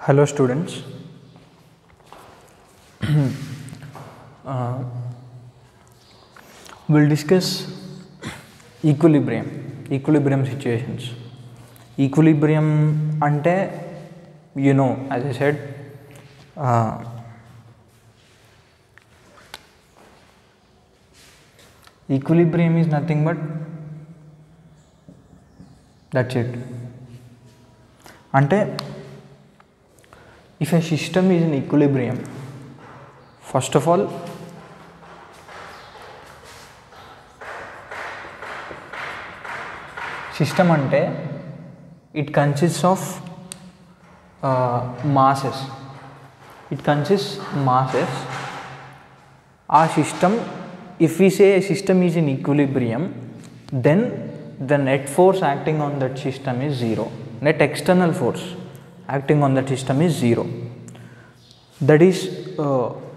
Hello students. We'll discuss equilibrium situations. Equilibrium ante, as I said, equilibrium is nothing but that's it. Ante, if a system is in equilibrium, first of all, system ante it consists of masses. It consists masses. Our system, if we say a system is in equilibrium, then the net force acting on that system is zero. Net external force acting on that system is zero. That is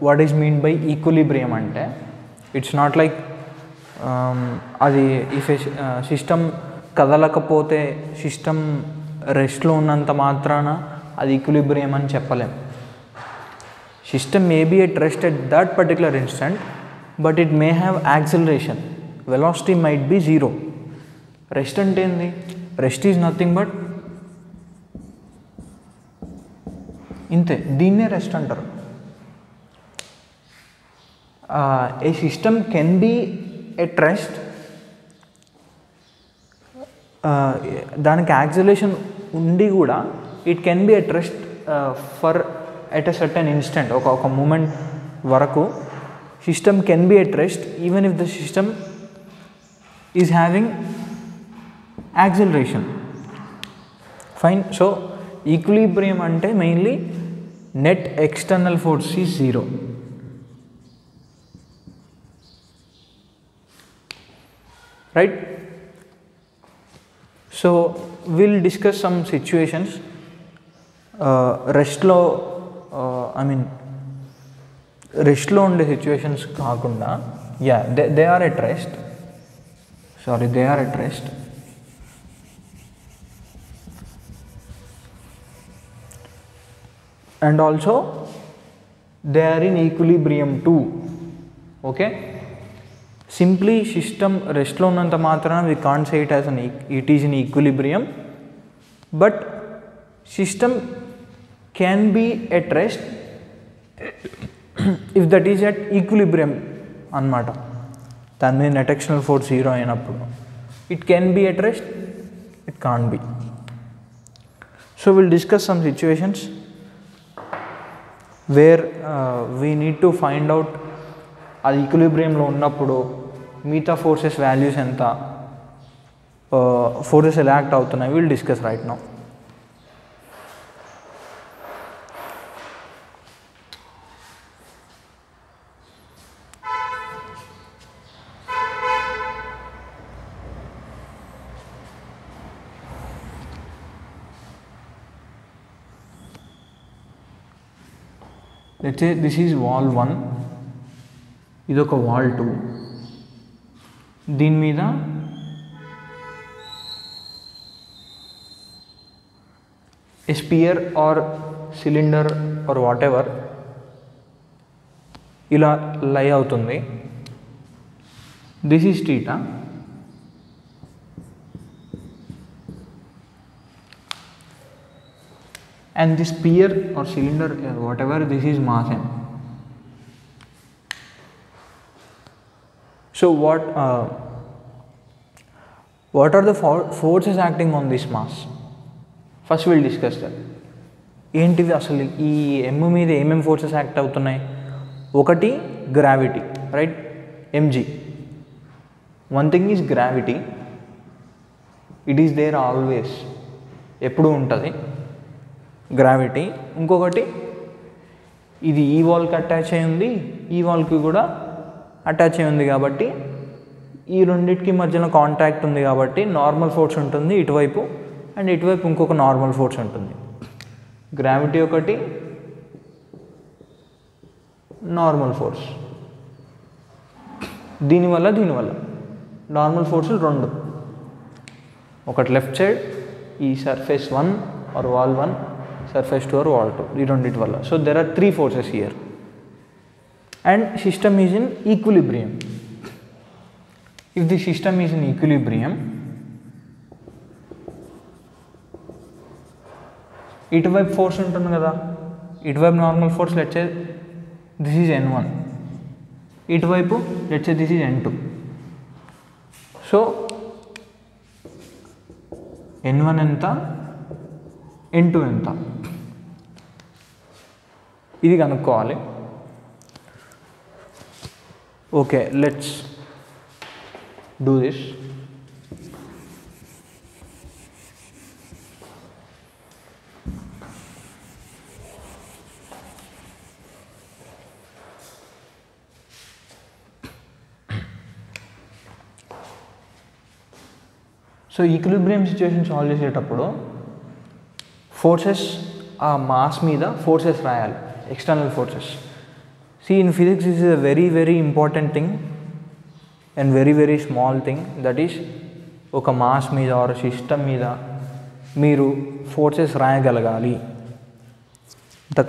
what is meant by equilibrium ante. It's not like if a system కదలకపోతే system రెస్ట్లో ఉన్నంత మాత్రాన అది equilibrium అని చెప్పలేం. System may be at rest at that particular instant, but it may have acceleration. Velocity might be zero. Rest అంటే ఏంది? Rest is nothing but ఇంతే, దీన్నే రెస్ట్ అంటారు. A system can be at rest, దానికి acceleration ఉండి కూడా it can be at rest for at a certain instant. ఒక moment వరకు system can be at rest even if the system is having acceleration. Fine. So equilibrium అంటే mainly net external force is zero. Right. So we'll discuss some situations. Rest lo unde situations kaakunda, they are at rest. They are at rest. And also they are in equilibrium too. Okay. Simply system rest lo unnanta maatrana we can't say it is in equilibrium, but system can be at rest if that is at equilibrium annamata. Then net external force zero ainappudu it can be at rest, it can't be. So we'll discuss some situations where we need to find out అది ఈక్విలిబ్రియంలో ఉన్నప్పుడు మిగతా forces values ఎంత, forces ఎలా act అవుతున్నాయి, will discuss right now. Let's say this is wall 1, ఇదొక wall 2. దీని మీద a sphere or cylinder or whatever ఇలా లై అవుతుంది. This is theta. And the sphere or cylinder whatever, this is mass m. So what are the forces acting on this mass? First we'll discuss that. ఏంటివి అసలు ఈ m మీద ఏమేం forces act అవుతున్నాయి? ఒకటి gravity, right, mg. One thing is gravity. It is there always, ఎప్పుడు ఉంటుంది gravity. ఇంకొకటి ఇది ఈ వాల్కి అటాచ్ అయి ఉంది, ఈ వాల్కి కూడా అటాచ్ అయి ఉంది కాబట్టి ఈ రెండింటికి మధ్యలో కాంటాక్ట్ ఉంది కాబట్టి నార్మల్ ఫోర్స్ ఉంటుంది ఇటువైపు, అండ్ ఇటువైపు ఇంకొక నార్మల్ ఫోర్స్ ఉంటుంది. గ్రావిటీ ఒకటి, నార్మల్ ఫోర్స్. దీనివల్ల నార్మల్ ఫోర్సులు రెండు, ఒకటి లెఫ్ట్ సైడ్ ఈ surface 1 or wall 1, surface 2 or wall 2, ఈ రెండింటి వల్ల. So there are 3 forces here and system is in equilibrium. If the system is in equilibrium, ఇటువైపు ఫోర్స్ ఉంటుంది కదా, ఇటువైపు normal force let's say this is N1, ఇటువైపు let's say this is N2. So N1 ఎంత, N2 ఎంత, ఇది కనుక్కోవాలి. Okay, let's do this. So equilibrium situation solve చేసేటప్పుడు ఫోర్సెస్ ఆ మాస్ మీద ఫోర్సెస్ రాయాలి, external forces. See, in physics this is a very very important thing and very very small thing, that is ఒక mass మీద or system మీద మీరు forces రాయగలగాలి. The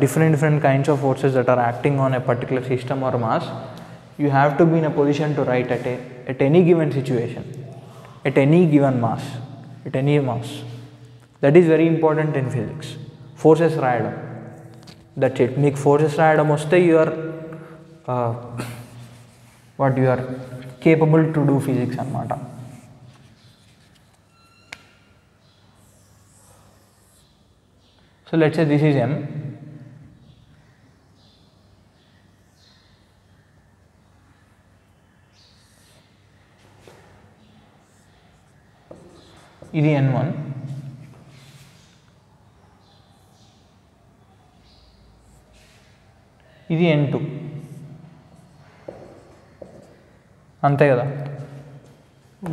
different kinds of forces that are acting on a particular system or mass, you have to be in a position to write at any given situation, at any given mass, at any mass. That is very important in physics. Forces రాయడం, that's it. మీకు forces రాయడం వస్తే you are capable to do physics అన్నమాట. So let's say this is M, ఇది N1, ఇది N2, అంతే కదా.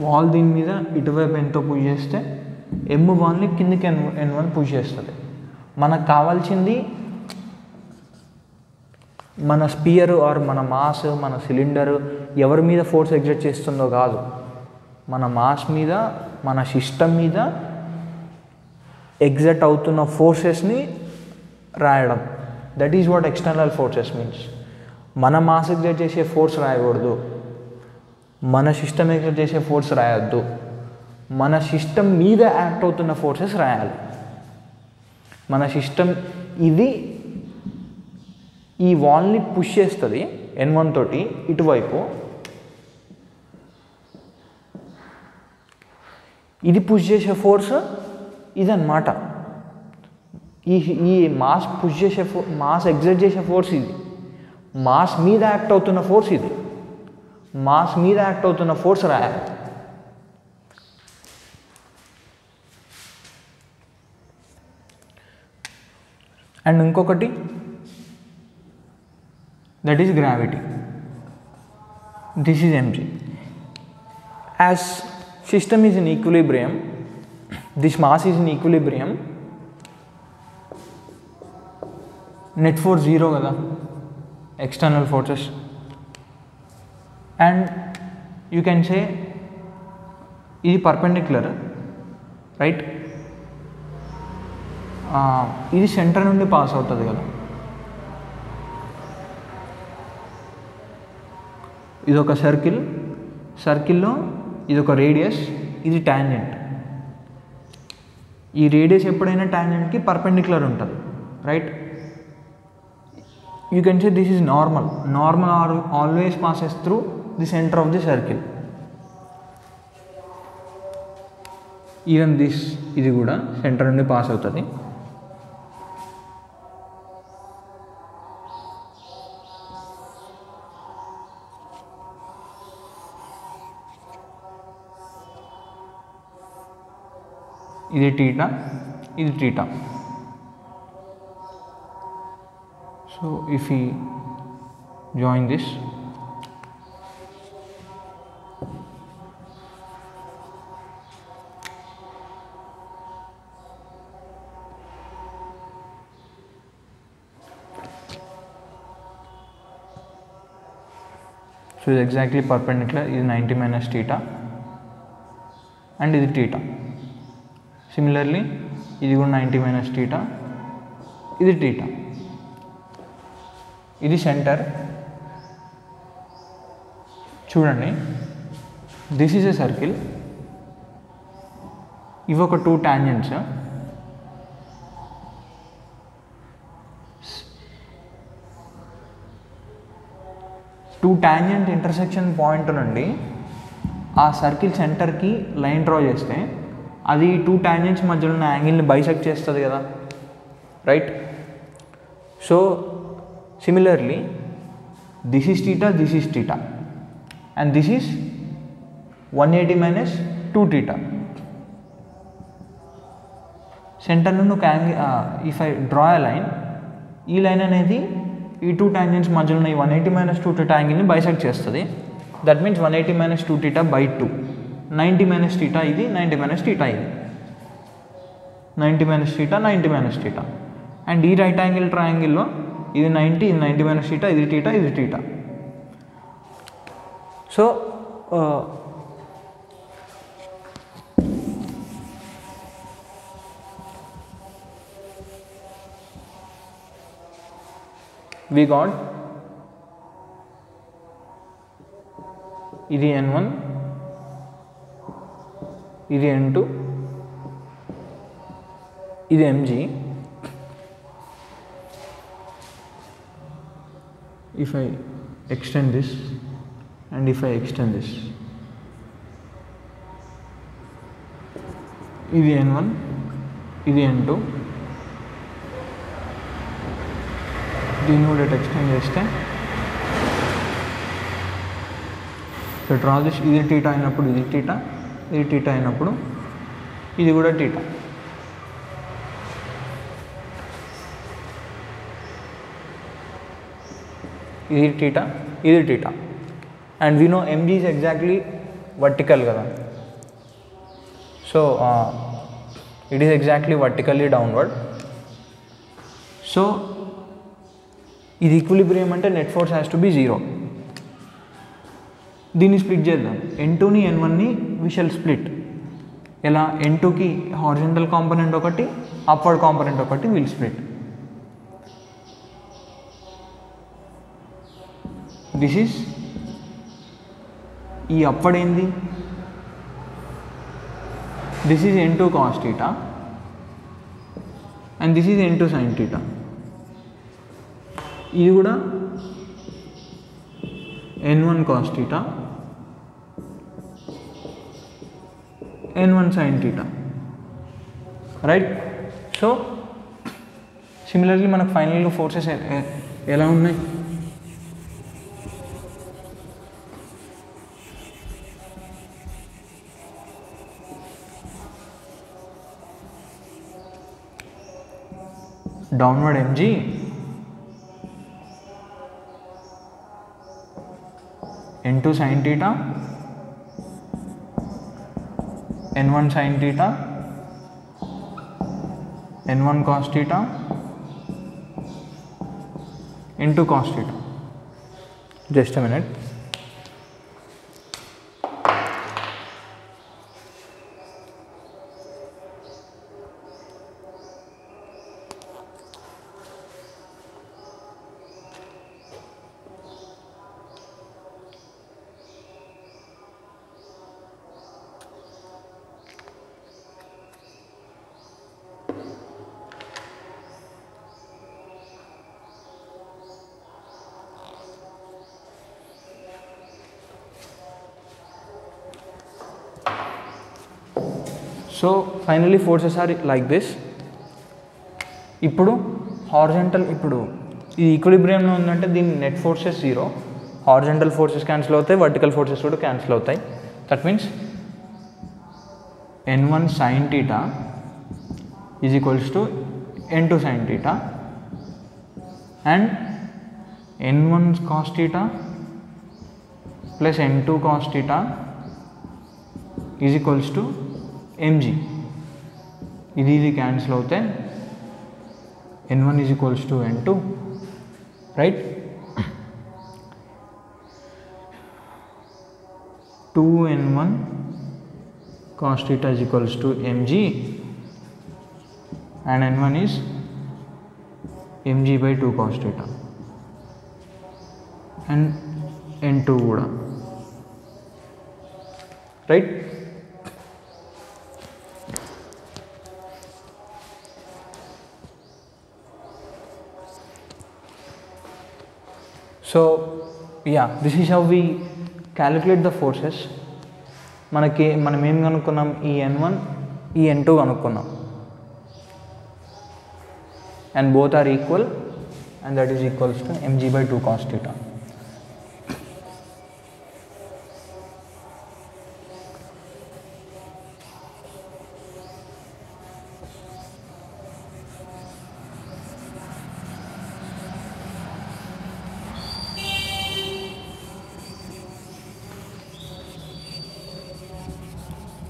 Wall దీని మీద ఇటువైపు ఎంతో పుష్ చేస్తే M1ని కిందికి N1 పుష్ చేస్తుంది. మనకు కావాల్సింది మన స్పియర్ ఆర్ మన మాస్, మన సిలిండర్ ఎవరి మీద ఫోర్స్ ఎగ్జర్ట్ చేస్తుందో కాదు, మన మాస్ మీద, మన సిస్టమ్ మీద ఎగ్జర్ట్ అవుతున్న ఫోర్సెస్ని రాయడం. That is what external forces means. మన మాస్ ఎగ్జర్ట్ చేసే ఫోర్స్ రాయకూడదు, మన సిస్టమ్ ఎగ్జర్ట్ చేసే ఫోర్స్ రాయొద్దు, మన సిస్టమ్ మీద యాక్ట్ అవుతున్న ఫోర్సెస్ రాయాలి. మన సిస్టమ్ ఇది ఈ వాల్ని పుష్ చేస్తుంది N1 తోటి ఇటువైపు, ఇది పుష్ చేసే ఫోర్స్ ఇదన్నమాట. ఈ మాస్ పుష్ చేసే మాస్ ఎగ్జర్ట్ చేసే ఫోర్స్ ఇది, మాస్ మీద యాక్ట్ అవుతున్న ఫోర్స్ ఇది, మాస్ మీద యాక్ట్ అవుతున్న ఫోర్స్ రాయాలి. అండ్ ఇంకొకటి, that is gravity. This is mg. As system is in equilibrium, this mass is in equilibrium, net force 0 kada, external forces, and you can say ఇది perpendicular, right? ఇది centre నుండి pass అవుతుంది కదా, ఇది ఒక సర్కిల్లో ఇది ఒక రేడియస్, ఇది టాంజెంట్. ఈ రేడియస్ ఎప్పుడైనా టాంజెంట్కి పర్పెండిక్యులర్ ఉంటుంది, right? You can say this is normal always passes through the centre of the circle. Even ఇది కూడా సెంటర్ నుండి పాస్ అవుతుంది. ఇది టీటా, ఇది theta. So if you join this, so ఇది ఎగ్జాక్ట్లీ పర్పెండిక్యులర్. ఇది 90 మైనస్ టీటా అండ్ ఇది theta. Similarly ఇది కూడా 90 మైనస్ టీటా ఇది టీటా, ఇది సెంటర్. చూడండి, దిస్ ఈజ్ ఎ సర్కిల్, ఇవి ఒక 2 tangents. Two tangent intersection point నుండి ఆ సర్కిల్ సెంటర్కి లైన్ డ్రా చేస్తే అది 2 టాంజెంట్స్ మధ్యలో ఉన్న యాంగిల్ని బైసెక్ట్ చేస్తుంది కదా, right? So similarly this is theta, this is theta, and this is 180 minus 2 theta. Centre నుండి ఒక angle, if I draw a line, ఈ లైన్ అనేది ఈ 2 టాంజెంట్స్ మధ్యలో ఉన్న ఈ 180 మైనస్ 2 టీటా యాంగిల్ని బైసెక్ట్ చేస్తుంది. That means 180 minus 2 theta by 2, 90 minus theta ఇది, 90 మైనస్ టీటా ఇది, 90 minus theta, 90 minus theta. And ఈ రైట్ యాంగిల్ ట్రయాంగిల్లో ఇది 90, ఇది 90 మైనస్ టీటా, ఇది టీటా, ఇది టీటా. సో we got ఇది n1, ఇది n2, ఇది mg. If I extend this and if I extend this, ఇది n1, ఇది n2, దీన్ని కూడా ఎక్స్టెండ్ చేస్తే సో డ్రా దిస్, ఇది టీటా అయినప్పుడు ఇది టీటా, ఇది టీటా అయినప్పుడు ఇది కూడా టీటా. ఇది టీటా, ఇది theta. And we know mg is exactly vertical కదా, so it is exactly vertically downward. So ఇది ఈక్విలిబ్రియం అంటే net force has to be 0. దీన్ని స్ప్లిట్ చేద్దాం, n2ని n1ని వి షల్ స్ప్లిట్. ఎలా? n2కి హారిజంటల్ కాంపోనెంట్ ఒకటి, అప్వర్డ్ కాంపోనెంట్ ఒకటి విల్ స్ప్లిట్. దిస్ ఈజ్ ఈ అప్వర్డ్ ఏంది? This is n2 cos theta and this is n2 sin theta. ఇది కూడా n1 cos theta, n1 sin theta, right? So similarly మనకు ఫైనల్గా ఫోర్సెస్ ఎలా ఉన్నాయి? Downward mg, n2 sin theta, n1 sin theta, n1 cos theta, n2 cos theta. Just a minute. So finally forces are like this. ఇప్పుడు horizontal, ఇప్పుడు ఇది ఈక్విలిబ్రియంలో ఉందంటే దీని net forces 0, horizontal forces cancel అవుతాయి, వర్టికల్ ఫోర్సెస్ కూడా cancel అవుతాయి. That means n1 sin theta is equals to n2 sin theta and n1 cos theta plus n2 cos theta is equals to mg. ఇది cancel అవుతాయి, n1 is equals to n2, right? 2n1 cos theta is equals to mg and n1 is mg/2 cos theta and n2 కూడా, right. So this is how we calculate the forces. మనం ఏం కనుక్కున్నాం, ఈ n1 ఈ n2 కనుక్కున్నాం, and both are equal, and that is equals to mg/2 cos theta.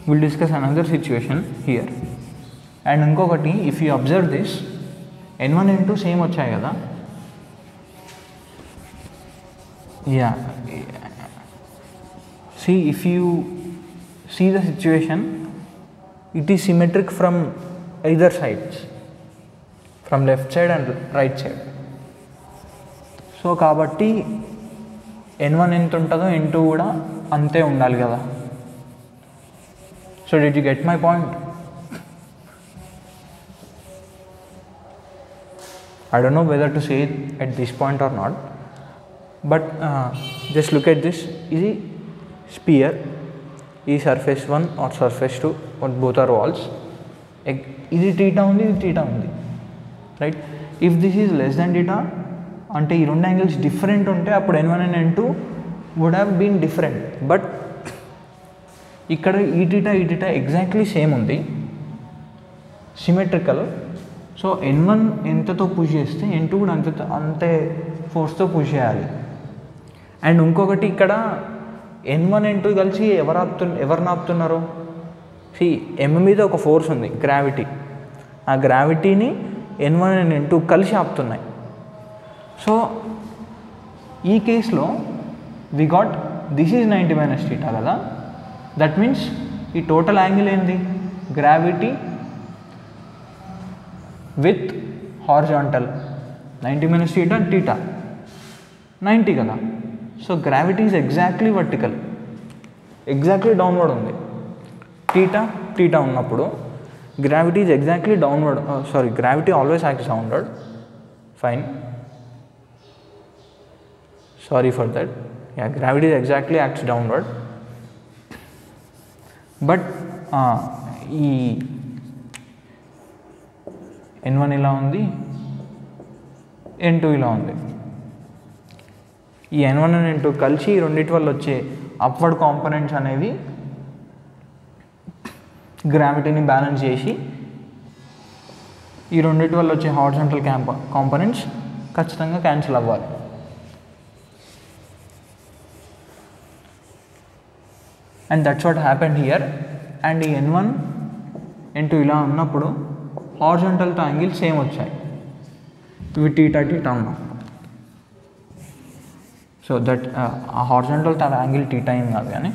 We'll discuss another situation here. And ఇంకొకటి, if you observe this, n1 n2 same వచ్చాయి కదా. See, if you see the situation, it is symmetric from either sides, from left side and right side. So కాబట్టి n1 ఎంత ఉంటుందో n2 కూడా అంతే ఉండాలి కదా. So did you get my point? I don't know whether to say it at this point or not, but just look at this. Is a sphere, is surface 1 or surface 2, or both are walls. Is it theta undi, ఇది theta undi, right? If this is less than theta, అంటే ఈ రెండు angles different ఉంటే అప్పుడు n1 and n2 would have been different. But ఇక్కడ ఈ theta exactly same ఉంది, symmetrical. So n1 ఎంతతో push చేస్తే n2 కూడా అంతే ఫోర్స్తో పుష్ చేయాలి. అండ్ ఇంకొకటి, ఇక్కడ n1 n2 కలిసి ఎవరు నాపుతున్నారు? m మీద ఒక ఫోర్స్ ఉంది, గ్రావిటీ. ఆ గ్రావిటీని n1 and n2 కలిసి ఆపుతున్నాయి. సో ఈ కేసులో we got this is 90 - theta కదా. దట్ మీన్స్ ఈ టోటల్ యాంగిల్ ఏంది? Gravity with horizontal 90 - theta, theta 90 కదా. So gravity is exactly vertical, exactly downward ఉంది. టీటా ఉన్నప్పుడు gravity is exactly downward. Gravity always acts downward. Fine, sorry for that. Gravity is exactly acts downward. But ఈ n1 ఇలా ఉంది, n2 ఇలా ఉంది. ఈ n1 and n2 కలిసి రెండింటి వల్ల వచ్చే అప్వర్డ్ కాంపోనెంట్స్ అనేవి గ్రావిటీని బ్యాలెన్స్ చేసి ఈ రెండింటి వల్ల వచ్చే హారిజాంటల్ కాంపోనెంట్స్ ఖచ్చితంగా క్యాన్సిల్ అవ్వాలి. And that's what happened here. And ఈ n1 n2 ఇలా ఉన్నప్పుడు హారిజాంటల్తో యాంగిల్ సేమ్ వచ్చాయి, ఇవి టీటా ఉన్నాం. సో దట్ ఆ హారిజాంటల్తో యాంగిల్ టీటా ఏం కాదు కానీ.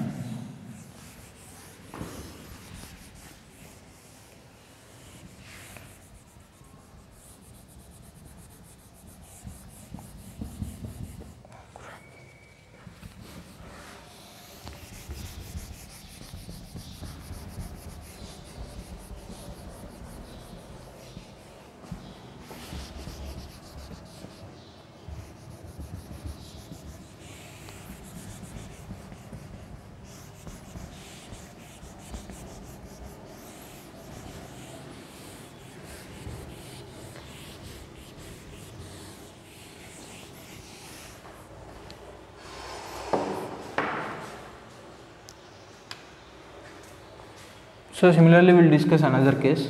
So similarly we will discuss another case.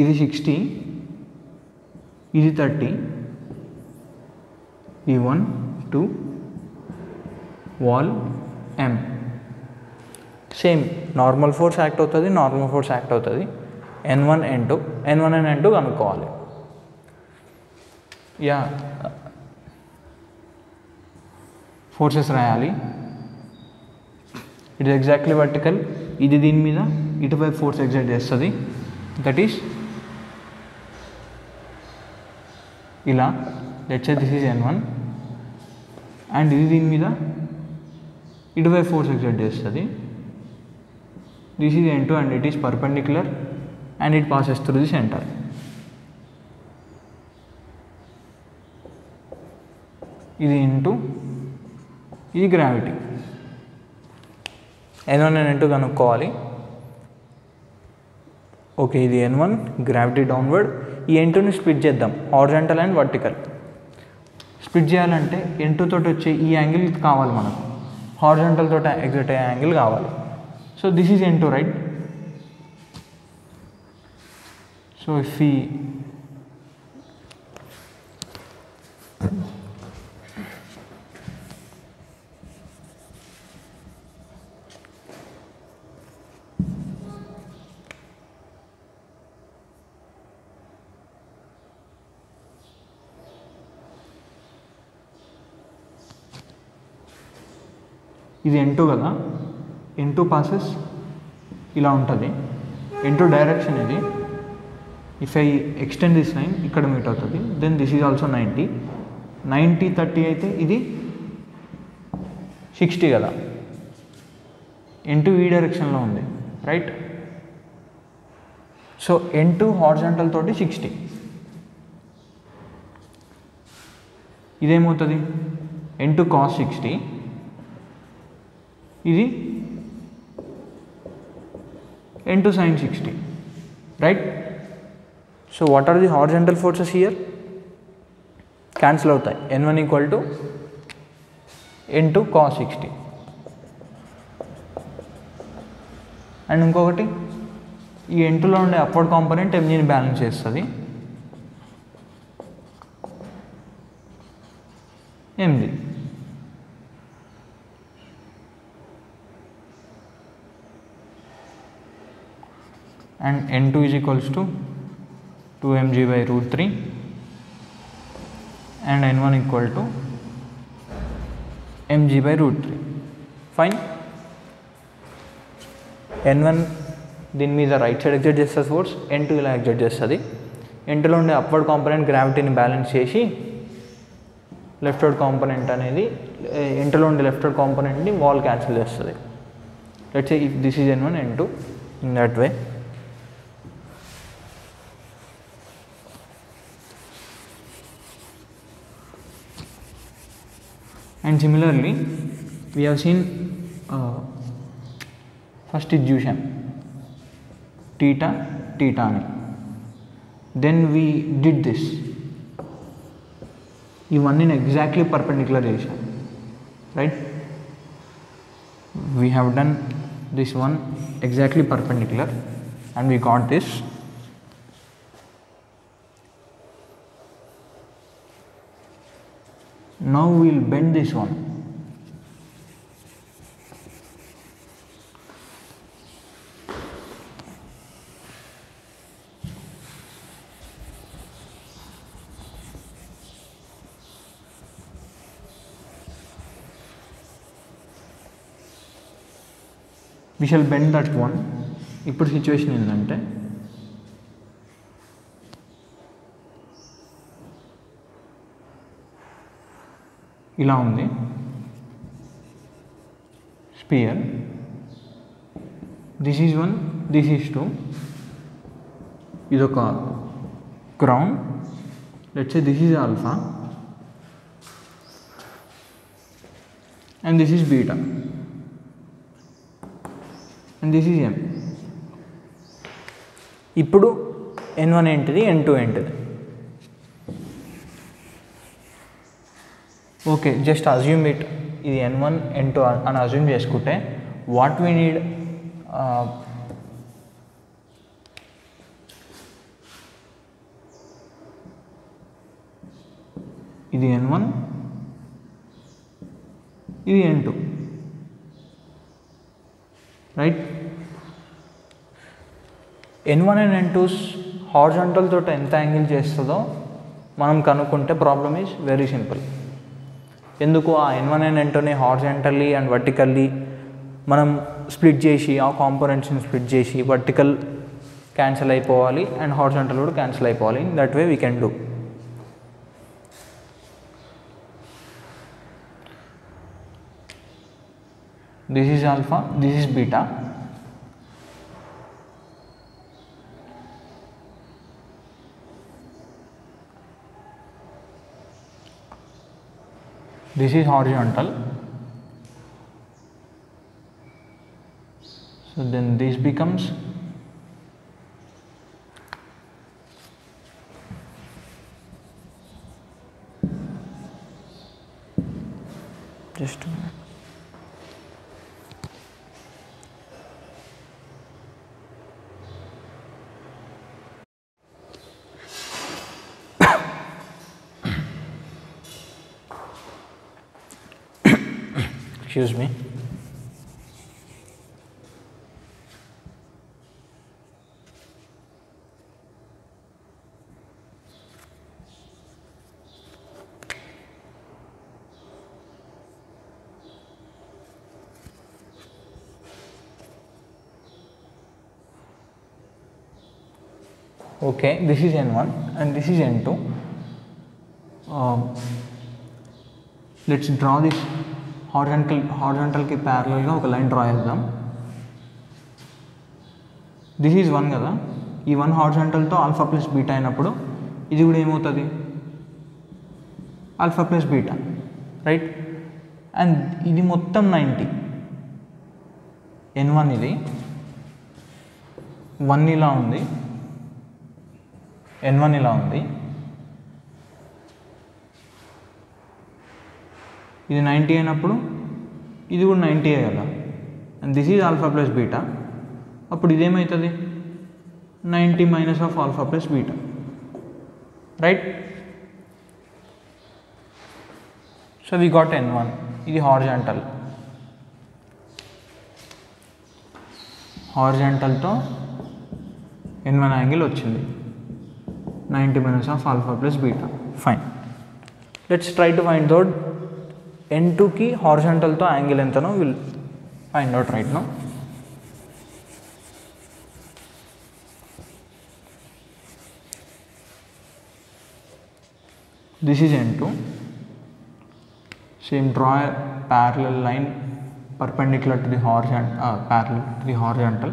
ఇది 60, ఇది 30, ఈ 1 2 wall M. Same normal force act అవుతుంది, నార్మల్ ఫోర్స్ యాక్ట్ అవుతుంది. n1 and n2 కనుక్కోవాలి. ఫోర్సెస్ రాయాలి. It is exactly vertical. ఇది దీని మీద ఇటువైపు ఫోర్స్ ఎగ్జర్ట్ చేస్తుంది. దట్ ఈస్ ఇలా. Let's say this is N1 and ఇది దీని మీద ఇటువైపు ఫోర్స్ ఎగ్జర్ట్ చేస్తుంది. This is N2 and it is perpendicular and it passes through the centre. ఇది N2, ఇది గ్రావిటీ. N1 and N2 కనుక్కోవాలి. ఓకే, ఇది N1, గ్రావిటీ డౌన్వర్డ్. ఈ N2ని స్ప్లిట్ చేద్దాం, హారిజాంటల్ అండ్ వర్టికల్. స్ప్లిట్ చేయాలంటే N2 తోటి వచ్చే ఈ యాంగిల్ కావాలి మనకు, హారిజాంటల్ తోటి ఎగ్జిట్ అయ్యే యాంగిల్ కావాలి. So this is N2, right? So if ఈ ఇది N2 కదా, N2 పాసెస్ ఇలా ఉంటుంది. N2 డైరెక్షన్ ఇది. If I extend this line ఇక్కడ మీట్ అవుతుంది. Then this is also 90. 90 30 అయితే ఇది 60 కదా. N2 ఈ డైరెక్షన్లో ఉంది, రైట్? సో N2 హారిజాంటల్ తోటి 60. ఇదేమవుతుంది? N2 cos 60. ఇది N2 sin 60, right? So what are the horizontal forces here? Cancel అవుతాయి. N1 equal to N2 cos 60. And ఇంకొకటి, ఈ N2లో ఉండే అప్వర్డ్ కాంపోనెంట్ mgని బ్యాలెన్స్ చేస్తుంది. mg. And N2 is equals to 2mg by root 3 and N1 equal to mg by root 3. Fine. N1 దీని మీద right side exert చేస్తుంది force, N2 ఇలా exert చేస్తుంది. N2లో ఉండే అప్వర్డ్ కాంపోనెంట్ గ్రావిటీని బ్యాలెన్స్ చేసి లెఫ్ట్ వర్డ్ కాంపోనెంట్ అనేది N2లో ఉండే లెఫ్ట్ వర్డ్ కాంపోనెంట్ని వాల్ క్యాన్సిల్ చేస్తుంది. Let's say if this is N1, N2 in that way. And similarly, we have seen first is చూసాం theta అని. Then we did this. ఇవన్నీ exactly perpendicular చేసాం, right? We have done this one exactly perpendicular and we got this. Now we will bend this one. We shall bend that one. ఇప్పుడు situation ఏంటంటే ఇలా ఉంది sphere. This is 1, this is 2. ఇదొక crown. Let's say this is alpha and this is beta and this is M. ఇప్పుడు N1 ఏంటిది, N2 ఏంటిది? Okay, just assume it. ఇది N1, N2 అని అజ్యూమ్ చేసుకుంటే వాట్ వీ నీడ్, ఇది N1, ఇది N2, right? N1 and N2's horizontal తోటి ఎంత యాంగిల్ చేస్తుందో మనం కనుక్కుంటే ప్రాబ్లమ్ ఈజ్ వెరీ సింపుల్. ఎందుకు ఆ n1 and n2ని హారిజాంటల్లీ అండ్ వర్టికల్లీ మనం స్ప్లిట్ చేసి ఆ కాంపోనెంట్స్ని స్ప్లిట్ చేసి వర్టికల్ క్యాన్సిల్ అయిపోవాలి అండ్ హారిజాంటల్ కూడా క్యాన్సిల్ అయిపోవాలి. That way we can do. This is alpha, this is beta. This is horizontal. So then this becomes just a minute. Excuse me. Okay, this is n1 and this is n2. Let's draw this హారిజాంటల్కి ప్యారలల్గా ఒక line draw చేద్దాం. This is 1 కదా, ఈ 1 హారిజాంటల్తో alpha plus beta అయినప్పుడు ఇది కూడా ఏమవుతుంది, alpha plus beta, right. And ఇది మొత్తం 90. n1 ఇది 1 ఇలా ఉంది, n1 ఇలా ఉంది, ఇది 90 అయినప్పుడు ఇది కూడా 90 కదా. And this is alpha plus beta. అప్పుడు ఇదేమవుతుంది, 90 minus of alpha plus beta, right. So we got n1. ఇది హారిజాంటల్తో n1 యాంగిల్ వచ్చింది, 90 minus of alpha plus beta. Fine. Let's try to find out n2కి హారిజాంటల్తో యాంగిల్ ఎంతనో will find out right now. This is n2. Same draw parallel line perpendicular to the horizontal.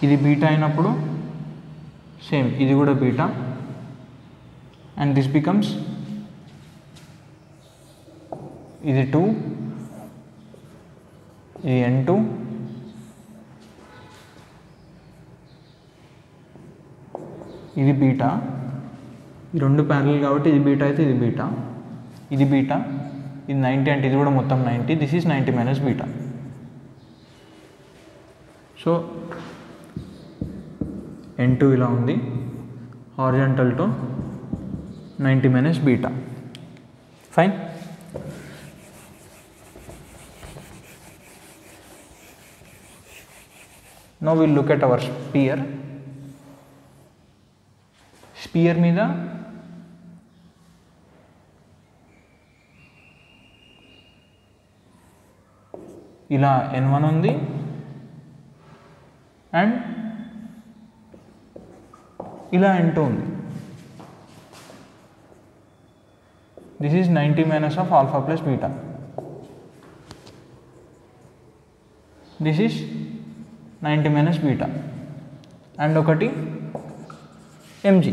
ఇది beta అయినప్పుడు same ఇది కూడా beta. And this becomes ఇది 2, ఇది n2, ఇది బీటా. ఈ రెండు ప్యారలల్ కాబట్టి ఇది బీటా అయితే ఇది బీటా, ఇది బీటా, ఇది 90 అంటే ఇది కూడా మొత్తం 90. This is 90 minus beta. So n2 ఇలా ఉంది, హారిజాంటల్తో 90 minus beta. Fine. Now we'll look at our sphere. Sphere మీద ఇలా n1 ఉంది అండ్ ఇలా n2 ఉంది. This is 90 minus of alpha plus beta. This is 90 minus beta. And ఒకటి mg.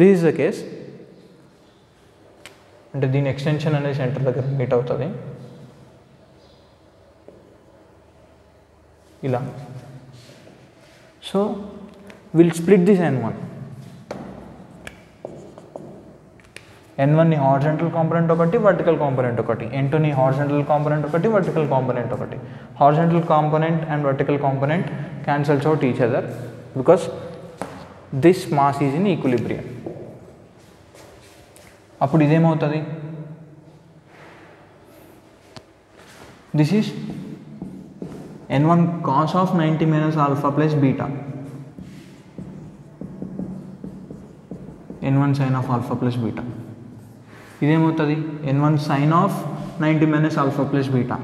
This is the case. అంటే దీని ఎక్స్టెన్షన్ అనేది centre దగ్గర మీట్ అవుతుంది ఇలా. So will split this n1. n1ని హారిజాంటల్ కాంపోనెంట్ ఒకటి, వర్టికల్ కాంపోనెంట్ ఒకటి. n2ని హారిజాంటల్ కాంపోనెంట్ ఒకటి, వర్టికల్ కాంపోనెంట్ ఒకటి. Horizontal component and vertical component cancels out each other because this mass is in equilibrium. అప్పుడు ఇదేమవుతుంది, this is n1 cos of 90 minus alpha plus beta. n1 sin of alpha plus beta. ఇదేమవుతుంది n1 sin of 90 minus alpha plus beta.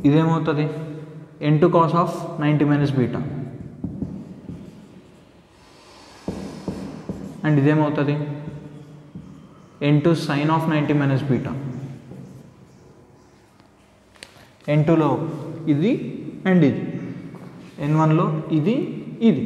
ఇదేమవుతుంది n2 cos of 90 minus beta. And ఇదేమవుతుంది n2 sin of 90 minus beta. n2లో ఇది and ఇది, n1లో ఇది ఇది.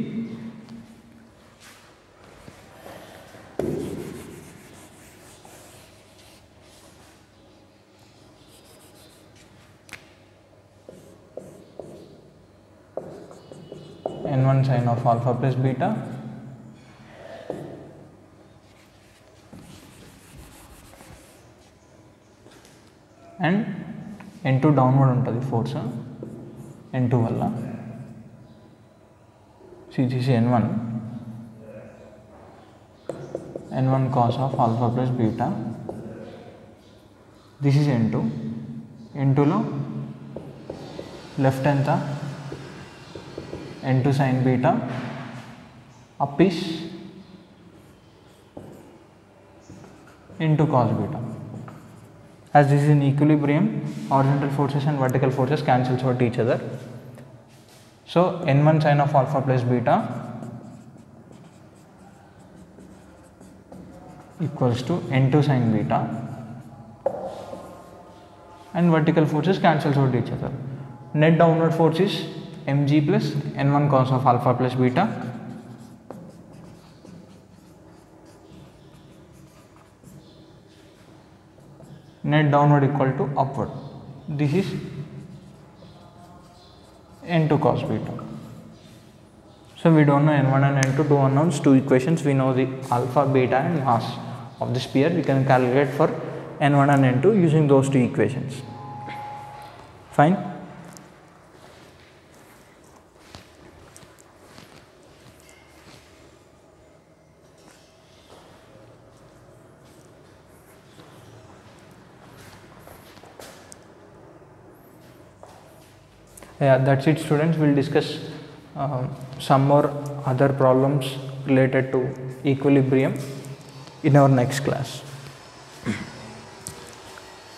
n1 sin of alpha plus beta and n2 downward ఉంటుంది force n2 వల్ల. this n1 cos of alpha plus beta. this is n2. n2లో left ఎంత n2 sin beta up is n2 cos beta. As this is in equilibrium, horizontal forces and vertical forces cancels out each other. So n1 sin of alpha plus beta equals to n2 sin beta, and vertical forces cancels out each other. Net downward force is mg plus n1 cos of alpha plus beta. Net downward equal to upward. This is n2 cos beta. So we don't know n1 and n2, two unknowns, two equations. We know the alpha, beta and mass of the sphere. We can calculate for n1 and n2 using those two equations. Fine. Yeah, that's it students. We'll discuss some more other problems related to equilibrium in our next class.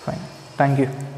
Fine. Thank you.